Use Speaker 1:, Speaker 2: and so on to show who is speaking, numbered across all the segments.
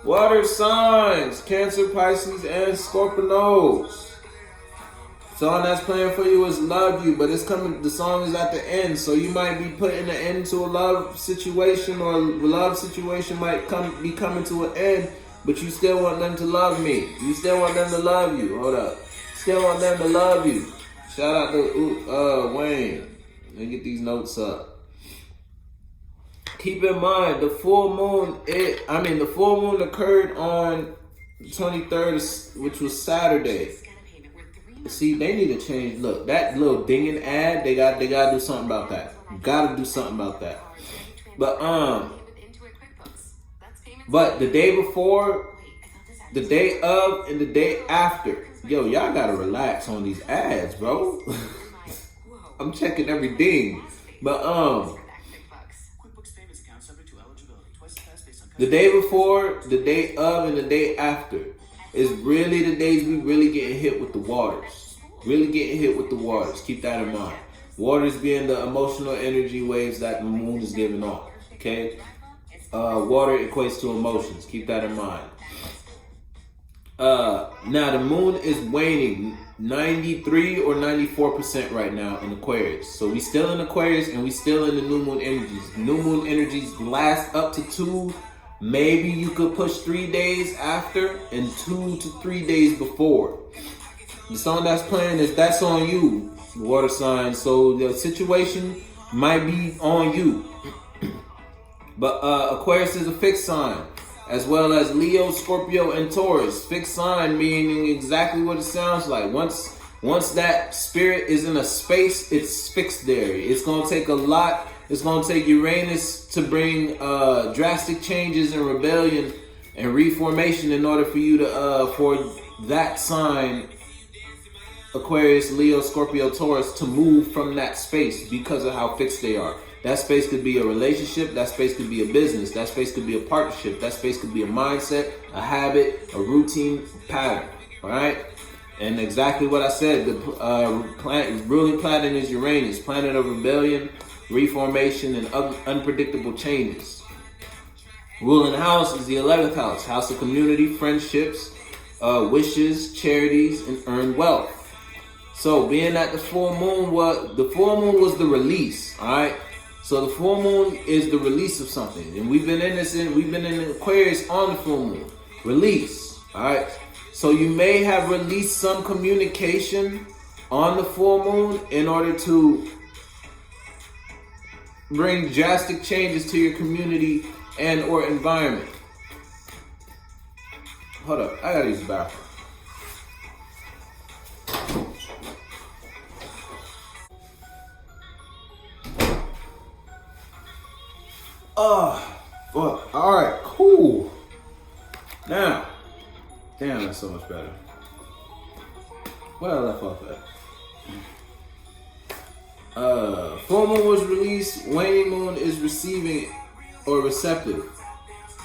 Speaker 1: Water signs, Cancer, Pisces, and Scorpios. Song that's playing for you is Love You, but it's coming. The song is at the end, so you might be putting an end to a love situation, or a love situation might be coming to an end, but you still want them to love me. You still want them to love you. Hold up. Still want them to love you. Shout out to Waning. Let me get these notes up. Keep in mind, the full moon, the full moon occurred on the 23rd, which was Saturday. See, they need to change. Look, that little dinging ad, they gotta do something about that. Gotta do something about that. But the day before, the day of, and the day after, yo, y'all gotta relax on these ads, bro. I'm checking every ding. But the day before, the day of, and the day after is really the days we really getting hit with the waters. Really getting hit with the waters. Keep that in mind. Waters being the emotional energy waves that the moon is giving off. Okay? Water equates to emotions. Keep that in mind. Now the moon is waning 93 or 94% right now in Aquarius. So we still in Aquarius and we still in the new moon energies. New moon energies last up to 2, maybe you could push 3 days after and 2 to 3 days before. The song that's playing is That's On You, water sign. So the situation might be on you. But Aquarius is a fixed sign, as well as Leo, Scorpio, and Taurus. Fixed sign meaning exactly what it sounds like. Once that spirit is in a space, it's fixed there. It's going to take a lot. It's going to take Uranus to bring drastic changes and rebellion and reformation in order for you to, for that sign, Aquarius, Leo, Scorpio, Taurus, to move from that space because of how fixed they are. That space could be a relationship. That space could be a business. That space could be a partnership. That space could be a mindset, a habit, a routine pattern. All right? And exactly what I said, the ruling planet is Uranus, planet of rebellion, reformation, and unpredictable changes. Ruling house is the 11th house, house of community, friendships, wishes, charities, and earned wealth. So being that the full moon was the release, all right? So the full moon is the release of something. And we've been in Aquarius on the full moon. Release, all right? So you may have released some communication on the full moon in order to bring drastic changes to your community and or environment. Hold up, I gotta use the bathroom. Fuck. All right, cool. Now, damn, that's so much better. Where I left off at? Full moon was released. Waning moon is receiving or receptive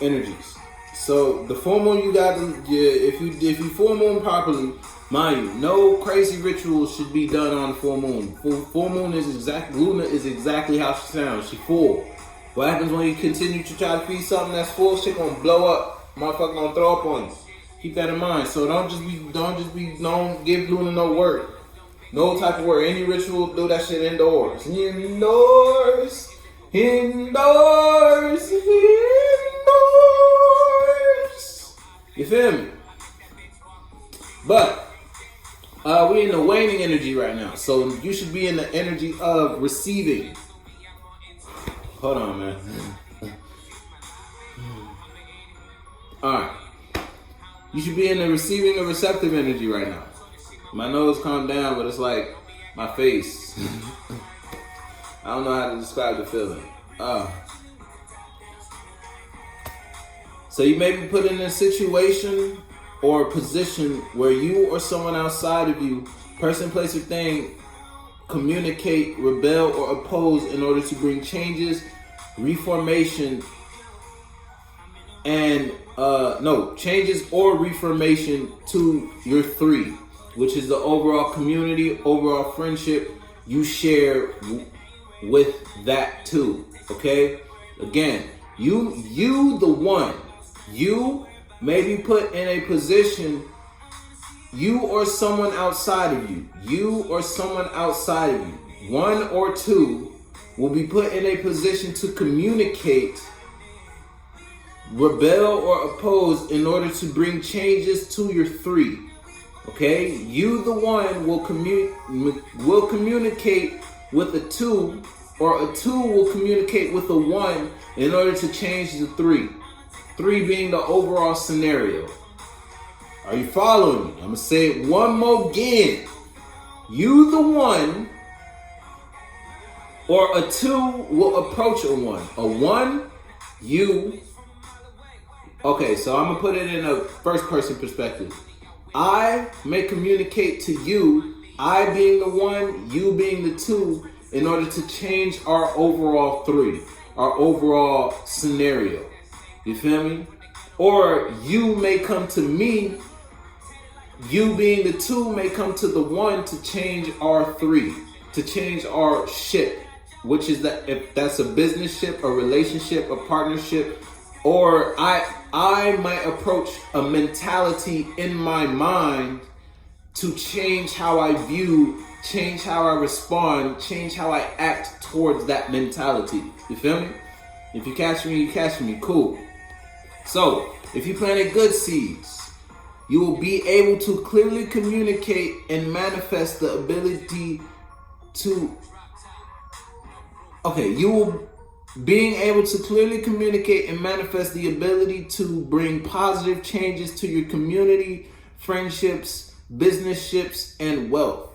Speaker 1: energies. So the full moon, you got to, if you full moon properly, mind you, no crazy rituals should be done on the full moon. Full moon is Luna is exactly how she sounds. She full. What happens when you continue to try to feed something that's full? Shit gonna blow up. Motherfucker gonna throw up on you. Keep that in mind. So don't give Luna no work. No type of work. Any ritual, do that shit indoors. Indoors. You feel me? But we're in the waning energy right now. So you should be in the energy of receiving. Hold on, man. Alright. You should be in the receiving or receptive energy right now. My nose calmed down, but it's like my face. I don't know how to describe the feeling. So you may be put in a situation or a position where you or someone outside of you, person, place, or thing, communicate, rebel, or oppose in order to bring changes, reformation, and changes or reformation to your 3, which is the overall community, overall friendship you share with that too. Okay, again, you the one, you may be put in a position, you or someone outside of you or someone outside of you, one or two, will be put in a position to communicate, rebel, or oppose in order to bring changes to your three. Okay? You, the one, will communicate with a two, or a two will communicate with a one in order to change the three. Three being the overall scenario. Are you following me? I'm going to say it one more again. You, the one, or a two will approach a one. A one, you. Okay, so I'm going to put it in a first person perspective. I may communicate to you, I being the one, you being the two, in order to change our overall three, our overall scenario. You feel me? Or you may come to me, you being the two may come to the one to change our three, to change our ship, which is that if that's a business ship, a relationship, a partnership, or I might approach a mentality in my mind to change how I view, change how I respond, change how I act towards that mentality. You feel me? If you catch me, you catch me. Cool. So, if you planted good seeds, you will be able to clearly communicate and manifest the ability to... Okay, you will... Being able to clearly communicate and manifest the ability to bring positive changes to your community, friendships, business-ships, and wealth.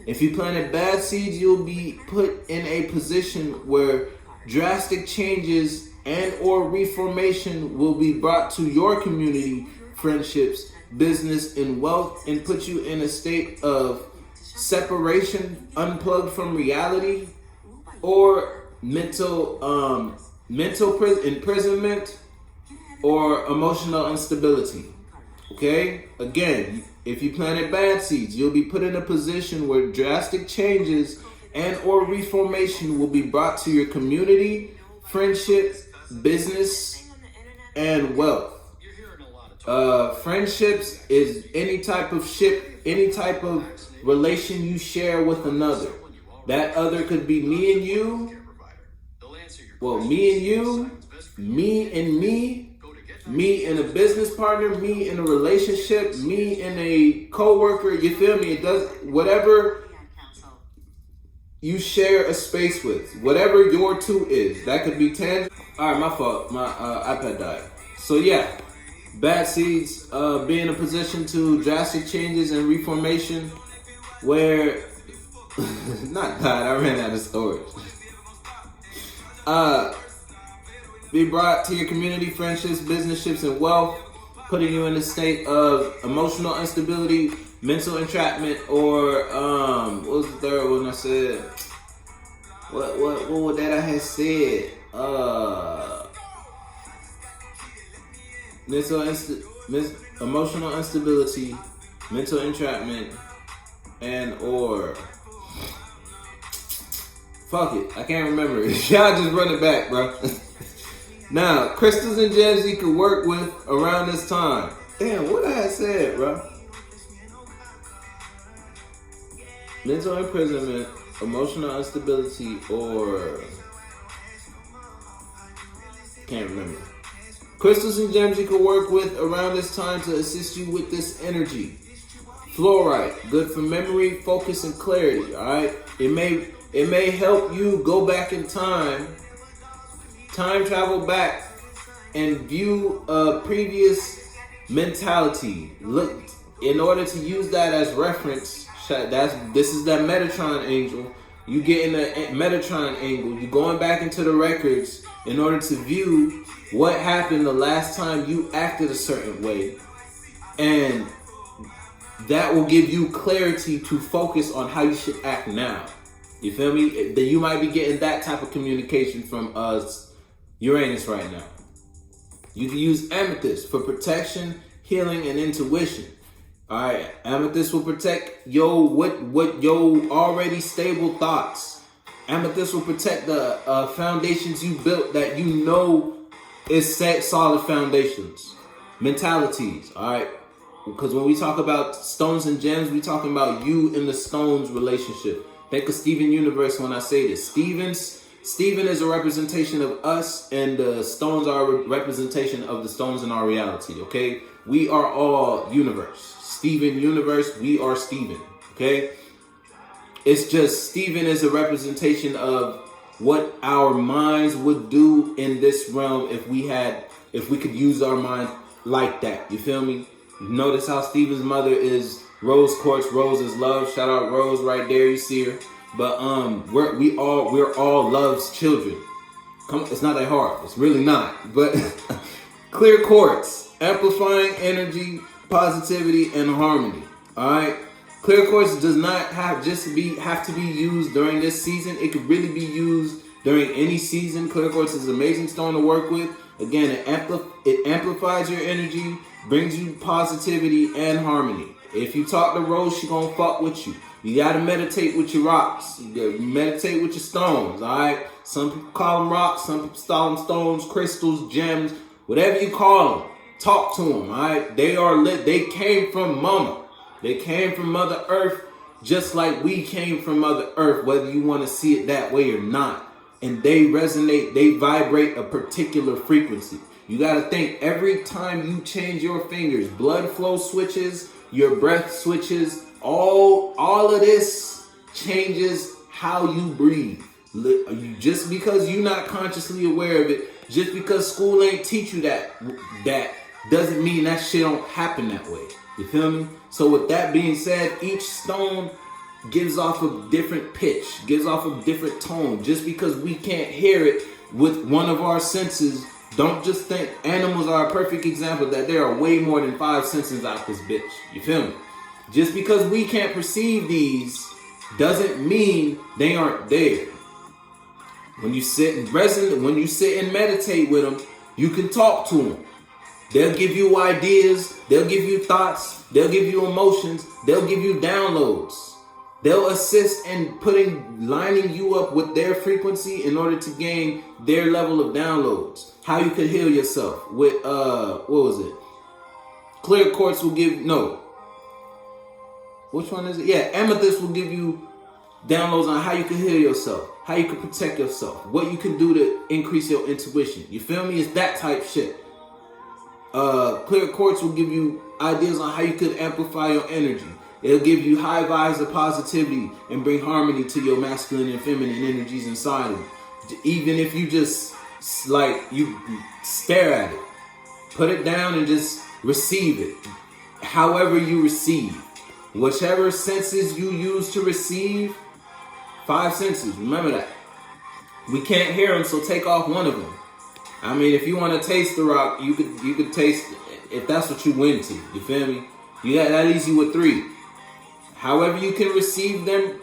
Speaker 1: If you planted bad seeds, you'll be put in a position where drastic changes and or reformation will be brought to your community, friendships, business, and wealth, and put you in a state of separation, unplugged from reality, or mental imprisonment, or emotional instability. Okay? Again, if you planted bad seeds, you'll be put in a position where drastic changes and or reformation will be brought to your community, friendship, business, and wealth. Friendships is any type of relation you share with another. That other could be me and you. Well, me and you, me and me and a business partner, me in a relationship, me and a co-worker. You feel me? It does whatever you share a space with, whatever your two is. That could be tangible. All right, my fault. My iPad died. So yeah, bad seeds be in a position to drastic changes and reformation where not died. I ran out of storage. Be brought to your community, friendships, business-ships, and wealth, putting you in a state of emotional instability, mental entrapment, or what was the third one I said? What was that I had said? Emotional instability, mental entrapment, and or fuck it, I can't remember it. Y'all just run it back, bro. Now, crystals and gems you can work with around this time. Damn, what I had said, bro? Mental imprisonment, emotional instability, or can't remember. Crystals and gems you can work with around this time to assist you with this energy. Fluorite, good for memory, focus, and clarity. All right, it may help you go back in time travel back, and view a previous mentality. Look, in order to use that as reference, this is that Metatron angel. You get in the Metatron angle. You're going back into the records in order to view what happened the last time you acted a certain way, and that will give you clarity to focus on how you should act now. You feel me? That you might be getting that type of communication from Uranus right now. You can use amethyst for protection, healing, and intuition. All right, amethyst will protect your already stable thoughts. Amethyst will protect the foundations you built that you know is set solid foundations. mentalities, all right? Because when we talk about stones and gems, we talking about you and the stones relationship. Think of Steven Universe when I say this. Steven is a representation of us, and the stones are a representation of the stones in our reality, okay? We are all universe. Steven Universe, we are Steven, okay? It's just Steven is a representation of what our minds would do in this realm if we could use our mind like that. You feel me? Notice how Steven's mother is rose quartz. Rose is love. Shout out Rose right there. You see her. But we're all love's children. It's not that hard. It's really not. But clear quartz, amplifying energy, positivity, and harmony. All right. Clear quartz does not have to be used during this season. It could really be used during any season. Clear quartz is an amazing stone to work with. Again, it amplifies your energy, brings you positivity and harmony. If you talk to Rose, she gonna fuck with you. You gotta meditate with your rocks. You gotta meditate with your stones, all right? Some people call them rocks, some people call them stones, crystals, gems, whatever you call them. Talk to them, all right? They are lit. They came from Mama. They came from Mother Earth, just like we came from Mother Earth, whether you want to see it that way or not. And they resonate, they vibrate a particular frequency. You got to think, every time you change your fingers, blood flow switches, your breath switches, all of this changes how you breathe. Just because you're not consciously aware of it, just because school ain't teach you that doesn't mean that shit don't happen that way. You feel me? So with that being said, each stone gives off a different pitch, gives off a different tone. Just because we can't hear it with one of our senses, don't just think. Animals are a perfect example that there are way more than 5 senses out this bitch. You feel me? Just because we can't perceive these doesn't mean they aren't there. When you sit and meditate with them, you can talk to them. They'll give you ideas, they'll give you thoughts, they'll give you emotions, they'll give you downloads. They'll assist in lining you up with their frequency in order to gain their level of downloads. How you could heal yourself with, what was it? Clear quartz will which one is it? Yeah, amethyst will give you downloads on how you can heal yourself, how you can protect yourself, what you can do to increase your intuition. You feel me? It's that type shit. Clear quartz will give you ideas on how you could amplify your energy. It'll give you high vibes of positivity and bring harmony to your masculine and feminine energies inside of you. Even if you just you stare at it, put it down and just receive it. However you receive, whichever senses you use to receive, 5 senses. Remember that. We can't hear them, so take off one of them. I mean, if you want to taste the rock, you could taste it if that's what you into. You feel me? That leaves you with 3. However you can receive them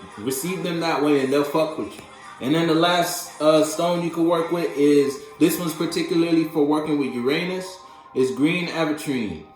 Speaker 1: that way, and they'll fuck with you. And then the last stone you can work with is, this one's particularly for working with Uranus, is green aventurine.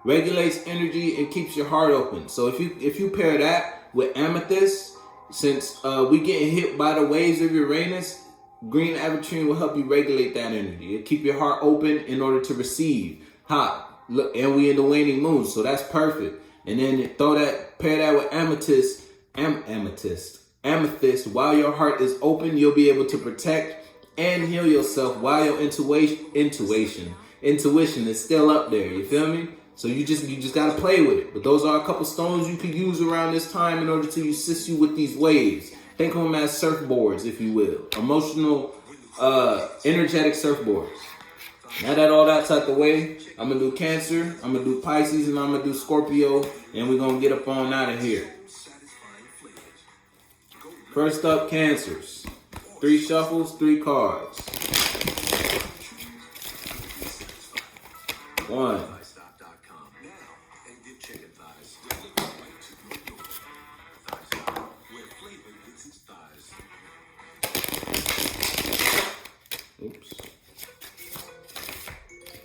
Speaker 1: Regulates energy and keeps your heart open. So if you pair that with amethyst, since we getting hit by the waves of Uranus, green aventurine will help you regulate that energy. It'll keep your heart open in order to receive. Hot. Look, and we in the waning moon, so that's perfect. And then pair that with amethyst. Amethyst. While your heart is open, you'll be able to protect and heal yourself while your intuition is still up there. You feel me? So you just gotta play with it. But those are a couple stones you can use around this time in order to assist you with these waves. Think of them as surfboards, if you will. Emotional, energetic surfboards. Now that all that's out the way, I'm going to do Cancer, I'm going to do Pisces, and I'm going to do Scorpio, and we're going to get up on out of here. First up, Cancers. 3 shuffles, 3 cards. 1. Oops.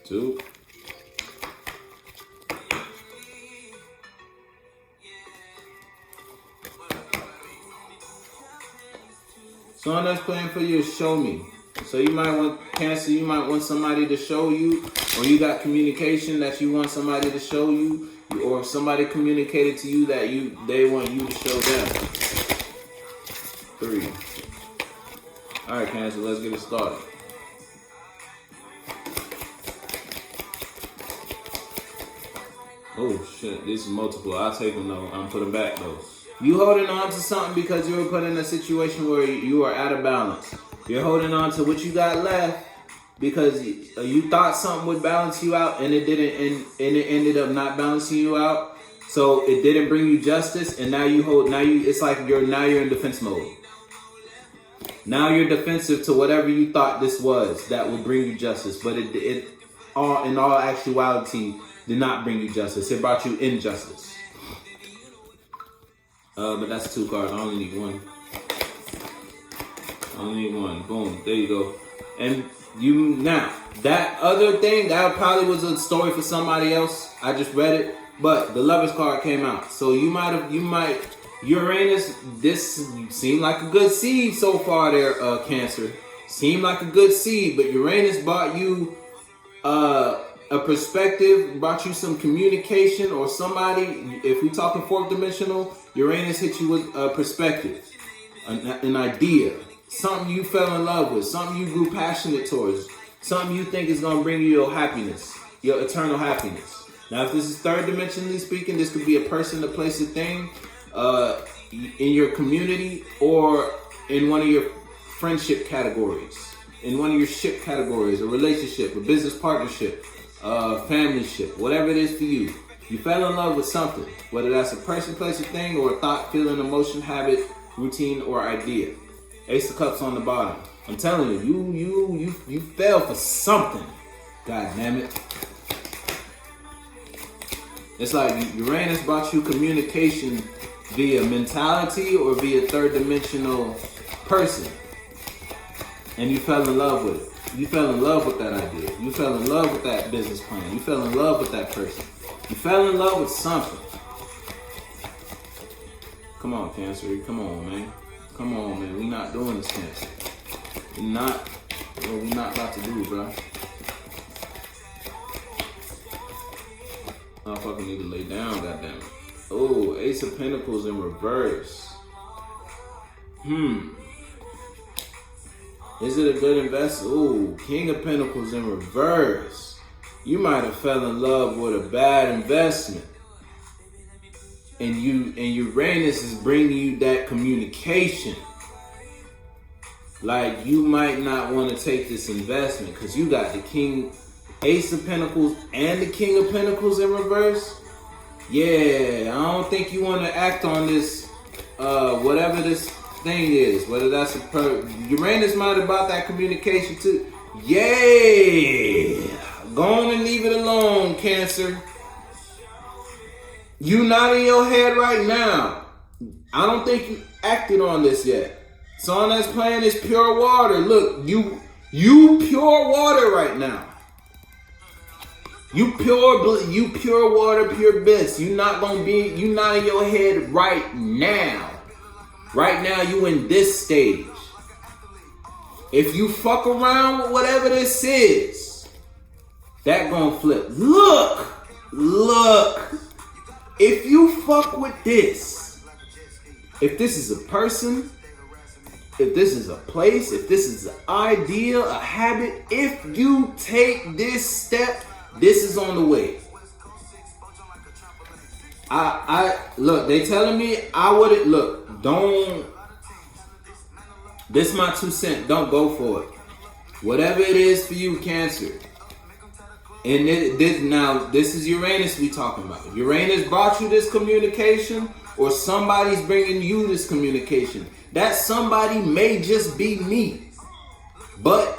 Speaker 1: 2. Song that's playing for you is Show Me. So you might want Cancer, you might want somebody to show you, or you got communication that you want somebody to show you, or somebody communicated to you that they want you to show them. 3. All right, Cancer, let's get it started. Oh shit, this is multiple. I'll take them though. I'm putting back though. You holding on to something because you were put in a situation where you are out of balance. You're holding on to what you got left because you thought something would balance you out and it didn't, and it ended up not balancing you out. So it didn't bring you justice, and it's like you're in defense mode. Now you're defensive to whatever you thought this was that would bring you justice, but it in all actuality did not bring you justice. It brought you injustice. But that's 2 cards. I only need 1. I only need 1. Boom. There you go. And now that other thing, that probably was a story for somebody else. I just read it, but the Lovers card came out. So you might Uranus. This seemed like a good seed so far there, Cancer. Seemed like a good seed, but Uranus brought you a perspective, brought you some communication, or somebody, if we're talking 4th dimensional, Uranus hit you with a perspective, an idea, something you fell in love with, something you grew passionate towards, something you think is going to bring you your happiness, your eternal happiness. Now, if this is 3rd dimensionally speaking, this could be a person, a place, a thing, in your community, or in one of your friendship categories, in one of your ship categories, a relationship, a business partnership, family ship, whatever it is for you. You fell in love with something, whether that's a person, place, or thing, or a thought, feeling, emotion, habit, routine, or idea. Ace of Cups on the bottom. I'm telling you, you fell for something. God damn it. It's like Uranus brought you communication via mentality or via 3rd dimensional person, and you fell in love with it. You fell in love with that idea. You fell in love with that business plan. You fell in love with that person. You fell in love with something. Come on, Cancer. Come on, man. Come on, man. We not doing this, Cancer. We not about to do it, bro. I fucking need to lay down, goddammit. Oh, Ace of Pentacles in reverse. Is it a good investment? Ooh, King of Pentacles in reverse. You might have fell in love with a bad investment. And Uranus is bringing you that communication. Like, you might not want to take this investment because you got the Ace of Pentacles and the King of Pentacles in reverse. Yeah, I don't think you want to act on this, whatever this thing is, whether that's Uranus might have brought that communication too. Yeah, go on and leave it alone, Cancer. You not in your head right now. I don't think you acted on this yet. Song that's playing is Pure Water. Look, you pure water right now. You pure water, pure bliss. You not in your head right now. Right now, you in this stage. If you fuck around with whatever this is, that gonna flip. Look. If you fuck with this, if this is a person, if this is a place, if this is an idea, a habit, if you take this step, this is on the way. I look, they telling me I wouldn't look, don't, this is my 2 cents, don't go for it. Whatever it is for you, Cancer. And this is Uranus we talking about. If Uranus brought you this communication, or somebody's bringing you this communication, that somebody may just be me. But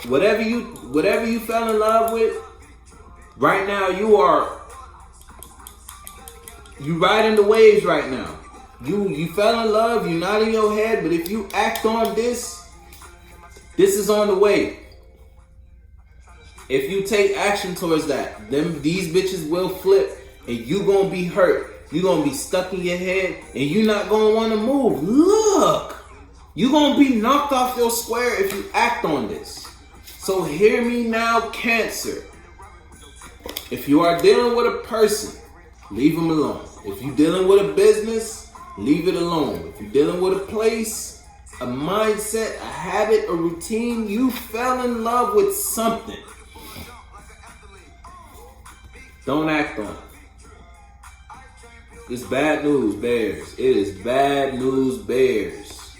Speaker 1: whatever you fell in love with, right now you riding the waves right now. You fell in love, you're not in your head, but if you act on this is on the way. If you take action towards that, these bitches will flip and you gonna be hurt. You gonna be stuck in your head and you're not gonna wanna move. Look, You're going to be knocked off your square if you act on this. So hear me now, Cancer. If you are dealing with a person, leave them alone. If you're dealing with a business, leave it alone. If you're dealing with a place, a mindset, a habit, a routine, you fell in love with something, don't act on it. It's bad news, bears. It is bad news, bears.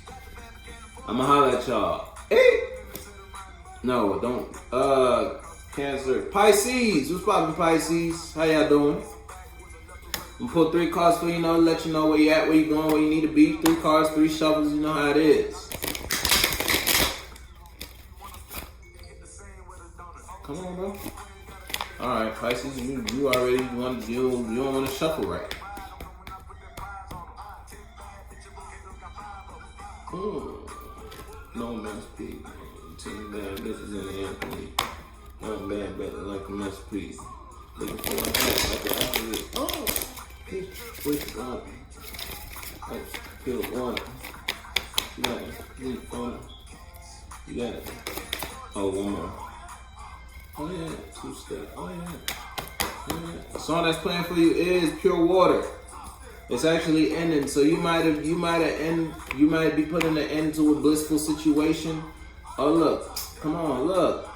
Speaker 1: I'ma holler at y'all. Hey! No, don't. Cancer. Pisces. What's poppin', Pisces? How y'all doing? I'm gonna pull 3 cards for you, let you know where you at, where you going, where you need to be. 3 cards, 3 shuffles, you know how it is. Come on, bro. Alright, Pisces, you already want you don't want to shuffle right. No mess, please. Ten bad bitches in the air for me. No bad bitch like a mess, please. Looking for one hat like an athlete. Oh! Wait, God. Let's feel one. You got it. You got it. Oh, one more. Oh, yeah. 2-step. Oh, yeah. The song that's playing for you is Pure Water. It's actually ending, so you might be putting an end to a blissful situation. Oh look, come on, look.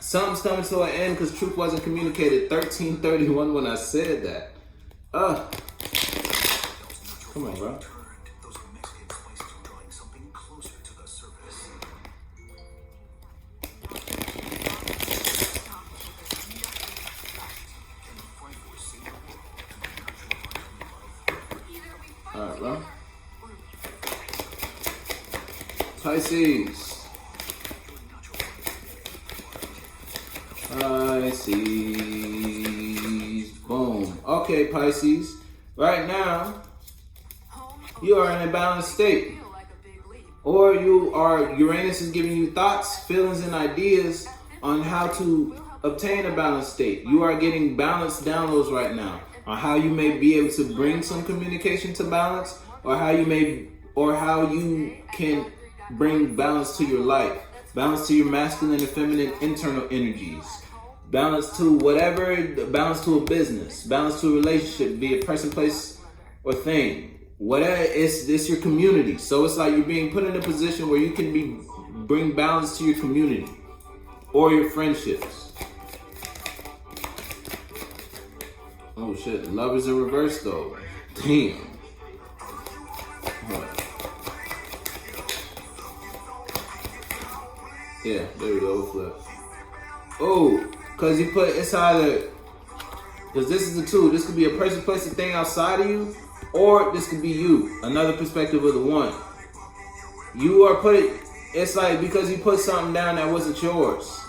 Speaker 1: Something's coming to an end because truth wasn't communicated. 1331 when I said that. Come on, bro. Alright, bro. Pisces. Boom. Okay, Pisces. Right now, you are in a balanced state. Or Uranus is giving you thoughts, feelings, and ideas on how to obtain a balanced state. You are getting balanced downloads right now on how you may be able to bring some communication to balance, or how you can bring balance to your life, balance to your masculine and feminine internal energies, balance to whatever, balance to a business, balance to a relationship, be it person, place, or thing. Whatever, it's your community. So it's like you're being put in a position where you can bring balance to your community or your friendships. Oh shit, love is in reverse though. Damn. Right. Yeah, there we go, flip. Oh, because you put, it's either, because this is the 2. This could be a person, place, a thing outside of you, or this could be you. Another perspective of the 1. You are putting, it's like because you put something down that wasn't yours.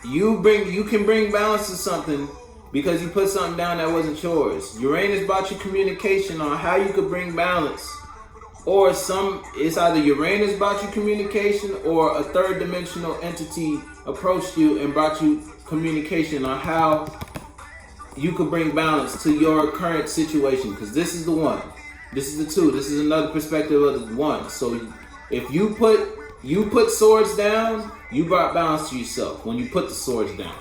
Speaker 1: You can bring balance to something because you put something down that wasn't yours. Uranus brought you communication on how you could bring balance. Or it's either Uranus brought you communication or a 3rd dimensional entity approached you and brought you communication on how you could bring balance to your current situation. Because this is the 1. This is the 2. This is another perspective of the 1. So if you put swords down, you brought balance to yourself when you put the swords down.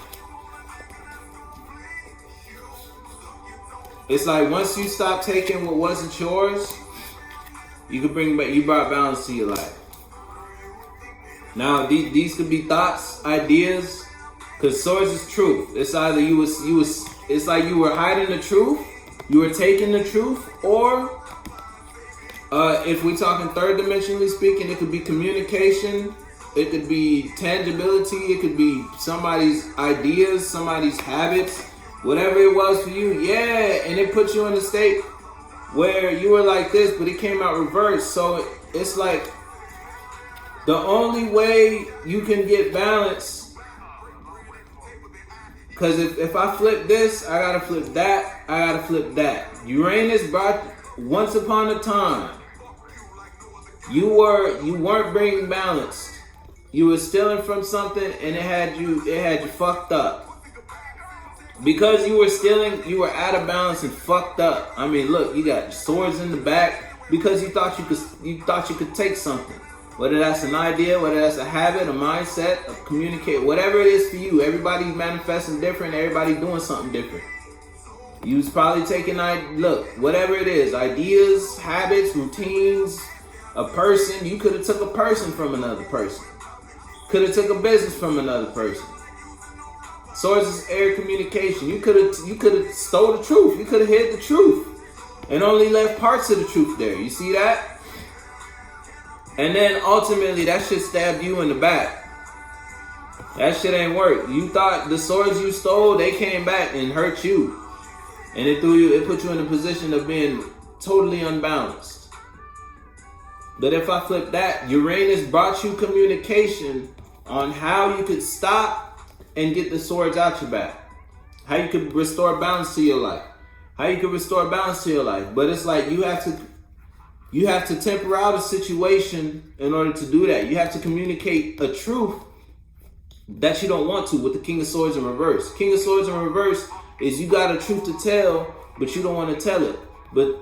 Speaker 1: It's like once you stop taking what wasn't yours, you brought balance to your life. Now these could be thoughts, ideas, because swords is truth. It's either it's like you were hiding the truth, you were taking the truth, or if we're talking 3rd dimensionally speaking, it could be communication, it could be tangibility, it could be somebody's ideas, somebody's habits, whatever it was for you. Yeah, and it put you in a state where you were like this, but it came out reversed. So it's like the only way you can get balance, because if I flip this, I gotta flip that, I gotta flip that. Uranus brought, once upon a time, you weren't bringing balance. You were stealing from something and it had you fucked up. Because you were stealing, you were out of balance and fucked up. I mean, look, you got swords in the back. because you thought you could take something. Whether that's an idea, whether that's a habit, a mindset, a communicate, whatever it is for you. Everybody's manifesting different. Everybody doing something different. You was probably taking, whatever it is, ideas, habits, routines, a person. You could have took a person from another person. Could have took a business from another person. Swords is air communication. You could have stole the truth. You could have hid the truth and only left parts of the truth there. You see that? And then ultimately that shit stabbed you in the back. That shit ain't work. You thought the swords you stole, they came back and hurt you. And it put you in a position of being totally unbalanced. But if I flip that, Uranus brought you communication on how you could stop and get the swords out your back. How you could restore balance to your life. How you could restore balance to your life. But it's like you have to temper out a situation in order to do that. You have to communicate a truth that you don't want to with the King of Swords in reverse. King of Swords in reverse is you got a truth to tell, but you don't want to tell it. But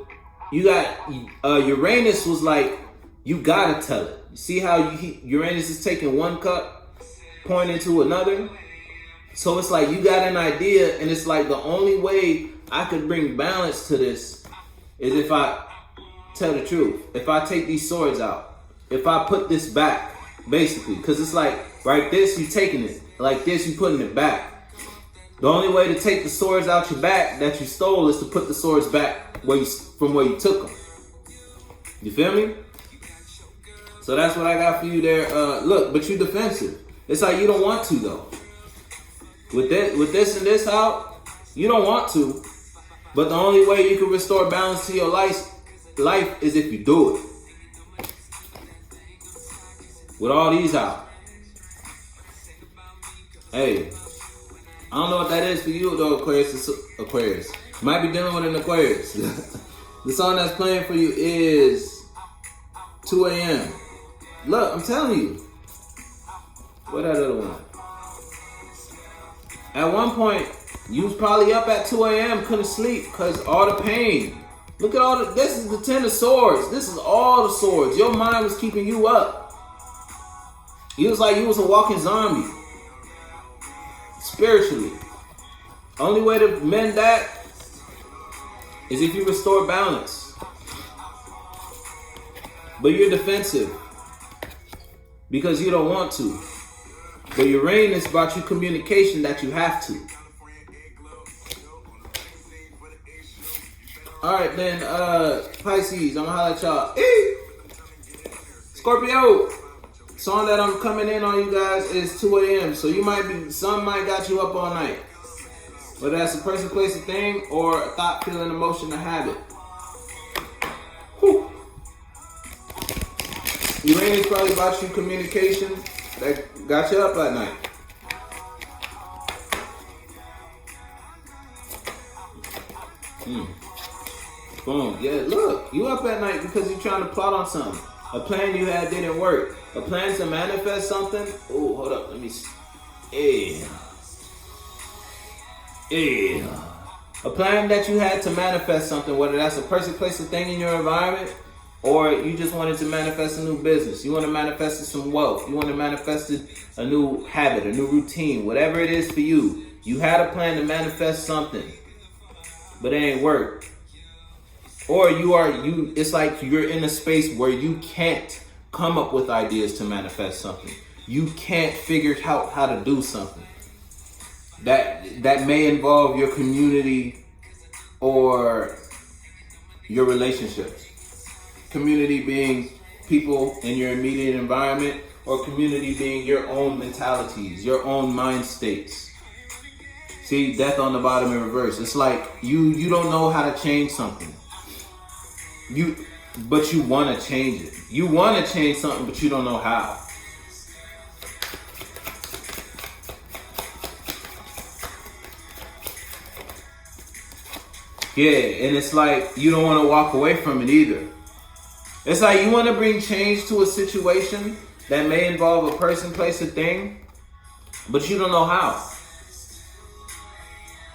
Speaker 1: you got Uranus was like, you gotta tell it. You see how Uranus is taking one cup, pouring into another? So it's like you got an idea, and it's like the only way I could bring balance to this is if I tell the truth. If I take these swords out. If I put this back, basically. Because it's like, like this, you taking it. Like this, you putting it back. The only way to take the swords out your back that you stole is to put the swords back from where you took them. You feel me? So that's what I got for you there. Look, but you defensive. It's like you don't want to though. With this and this out, you don't want to. But the only way you can restore balance to your life is if you do it. With all these out. Hey, I don't know what that is for you though, Aquarius. You might be dealing with an Aquarius. The song that's playing for you is 2 a.m. Look, I'm telling you. What that other one? At one point, you was probably up at 2 a.m. couldn't sleep because all the pain. Look at this is the 10 of swords. This is all the swords. Your mind was keeping you up. You was like you was a walking zombie. Spiritually. Only way to mend that is if you restore balance. But you're defensive because you don't want to. But Uranus brought you communication that you have to. Alright then, Pisces, I'm gonna holler at y'all. Scorpio, song that I'm coming in on you guys is 2 a.m. So some might got you up all night. Whether that's a person, place, a thing, or a thought, feeling, emotion, a habit. Whew. Uranus probably brought you communication that got you up at night. Boom. Yeah, look, you up at night because you're trying to plot on something. A plan you had didn't work. A plan to manifest something. Oh, hold up. Let me see. A plan that you had to manifest something, whether that's a person, place, a thing in your environment, or you just wanted to manifest a new business. You want to manifest some wealth. You want to manifest a new habit, a new routine, whatever it is for you. You had a plan to manifest something, but it ain't work. Or it's like you're in a space where you can't come up with ideas to manifest something. You can't figure out how to do something. That may involve your community or your relationships. Community being people in your immediate environment, or community being your own mentalities, your own mind states. See, death on the bottom in reverse. It's like you don't know how to change something. But you want to change it. You want to change something, but you don't know how. Yeah, and it's like you don't want to walk away from it either. It's like you want to bring change to a situation that may involve a person, place, a thing, but you don't know how.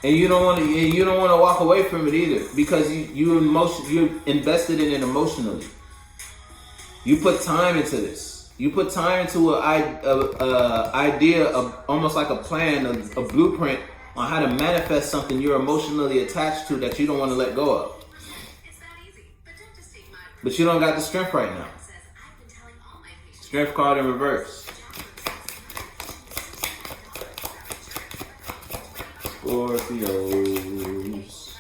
Speaker 1: And you don't want to walk away from it either, because you're invested in it emotionally. You put time into this. You put time into an idea of almost like a plan, a blueprint on how to manifest something you're emotionally attached to that you don't want to let go of. But you don't got the strength right now. Strength card in reverse. Scorpios.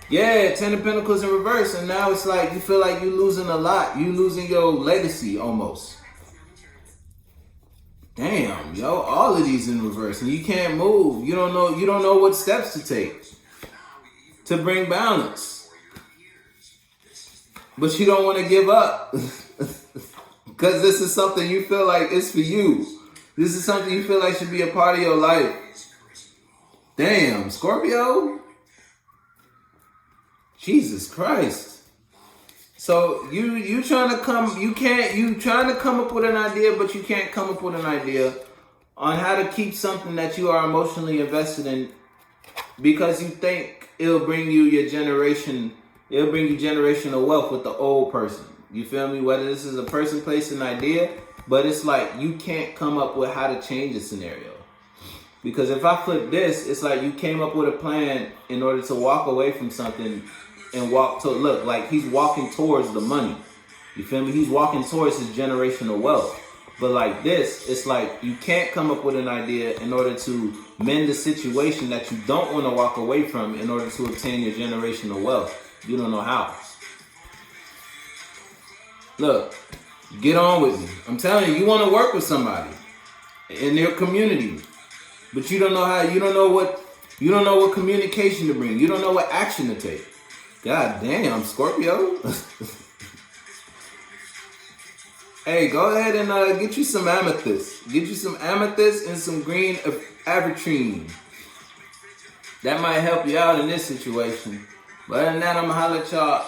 Speaker 1: Yeah, 10 of Pentacles in reverse, and now it's like you feel like you're losing a lot. You losing your legacy almost. Damn, yo, all of these in reverse, and you can't move. You don't know what steps to take to bring balance. But you don't want to give up. Because this is something you feel like it's for you. This is something you feel like should be a part of your life. Damn, Scorpio. Jesus Christ. So you trying to come up with an idea, but you can't come up with an idea on how to keep something that you are emotionally invested in, because you think it'll bring you generational wealth with the old person. You feel me? Whether this is a person, place, an idea, but it's like you can't come up with how to change the scenario. Because if I flip this, it's like you came up with a plan in order to walk away from something and look like he's walking towards the money. You feel me? He's walking towards his generational wealth. But like this, it's like you can't come up with an idea in order to mend the situation that you don't want to walk away from in order to obtain your generational wealth. You don't know how. Look, get on with me. I'm telling you, you want to work with somebody in their community, but you don't know how. You don't know what communication to bring. You don't know what action to take. God damn, Scorpio. Hey, go ahead and get you some amethyst. Get you some amethyst and some green avitrine. That might help you out in this situation. But other than that, I'm going to holler at y'all.